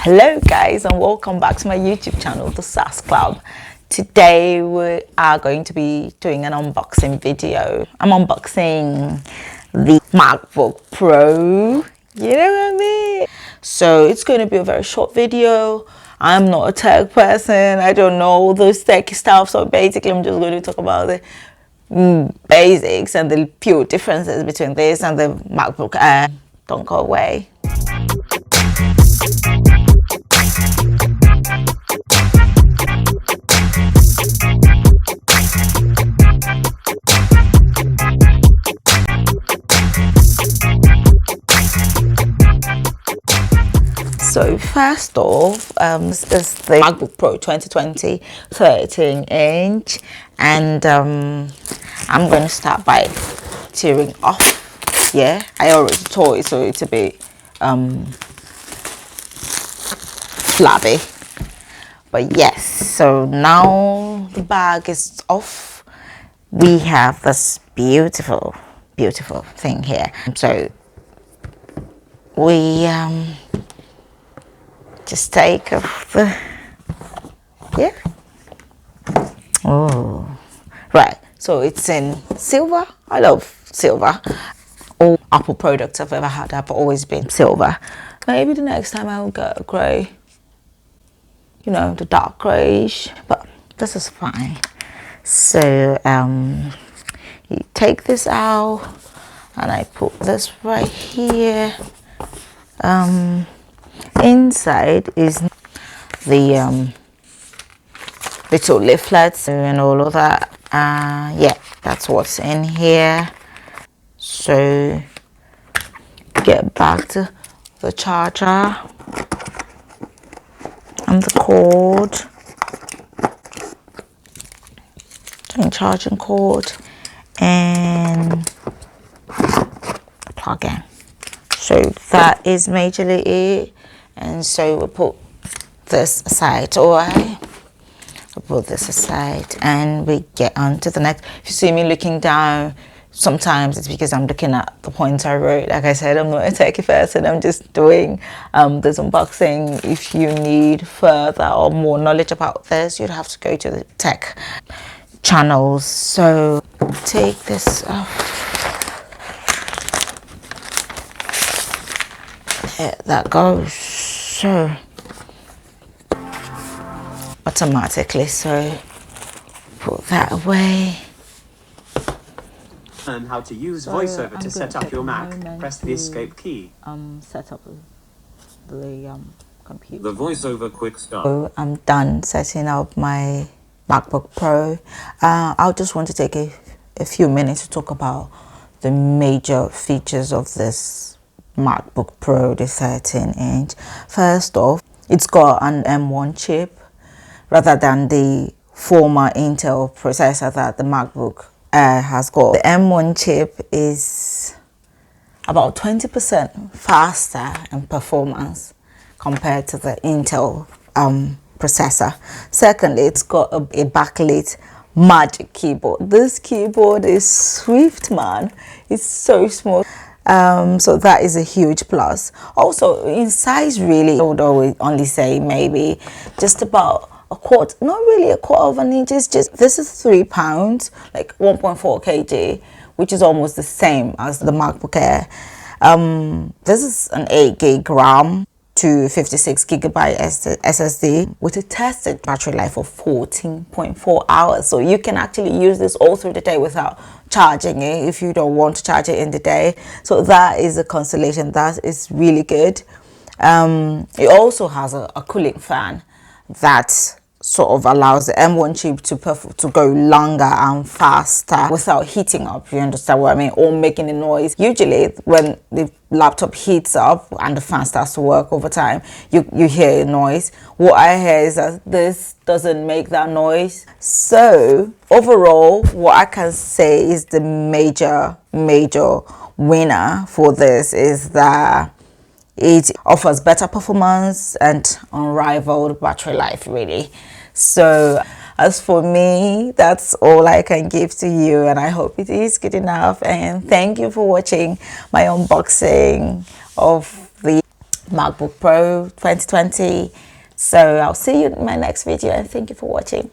Hello guys, and welcome back to my YouTube channel, the SAS Club. Today we are going to be doing an unboxing video. I'm unboxing the MacBook Pro, you know what I mean? So it's going to be a very short video. I'm not a tech person, I don't know all those tech stuff, so basically I'm just going to talk about the basics and the pure differences between this and the MacBook Air. Don't go away. So first off, this is the MacBook Pro 2020 13-inch, and I'm going to start by tearing off. Yeah, I already tore it, so it's a bit flabby. But yes, so now the bag is off. We have this beautiful thing here. So we just take off the, yeah. Oh, right. So it's in silver. I love silver. All Apple products I've ever had have always been silver. Maybe the next time I'll get a grey, you know, the dark greyish, but this is fine. So you take this out and I put this right here. Inside is the little leaflets and all of that. Yeah, that's what's in here. So get back to the charger and the cord, charging cord, and plug in. So that is majorly it. And so we'll put this aside. Alright, we'll put this aside and we get on to the next. If you see me looking down, sometimes it's because I'm looking at the points I wrote. Like I said, I'm not a techie person, I'm just doing this unboxing. If you need further or more knowledge about this, you'd have to go to the tech channels. So take this off. There that goes. So automatically, so put that away. Learn how to use VoiceOver to set up your Mac. Press the escape key. Set up the computer. The VoiceOver quick start. So I'm done setting up my MacBook Pro. I'll just want to take a few minutes to talk about the major features of this MacBook Pro, the 13-inch. First off, it's got an M1 chip rather than the former Intel processor that the MacBook Air has got. The M1 chip is about 20% faster in performance compared to the Intel processor. Secondly, it's got a backlit Magic keyboard. This keyboard is swift, man. It's so smooth. So that is a huge plus. Also in size, really, I would always only say maybe just about a quarter, not really a quarter of an inch. It's just, this is 3 pounds, like 1.4 kg, which is almost the same as the MacBook Air. This is an 8 gig RAM to 56 gigabyte SSD with a tested battery life of 14.4 hours. So you can actually use this all through the day without charging it if you don't want to charge it in the day. So that is a consolation. That is really good. It also has a cooling fan that sort of allows the M1 chip to go longer and faster without heating up, you understand what I mean, or making a noise. Usually when the laptop heats up and the fan starts to work over time, you hear a noise. What I hear is that this doesn't make that noise. So overall, what I can say is the major winner for this is that it offers better performance and unrivaled battery life, really. So as for me, that's all I can give to you, and I hope it is good enough. And thank you for watching my unboxing of the MacBook Pro 2020. So I'll see you in my next video, and thank you for watching.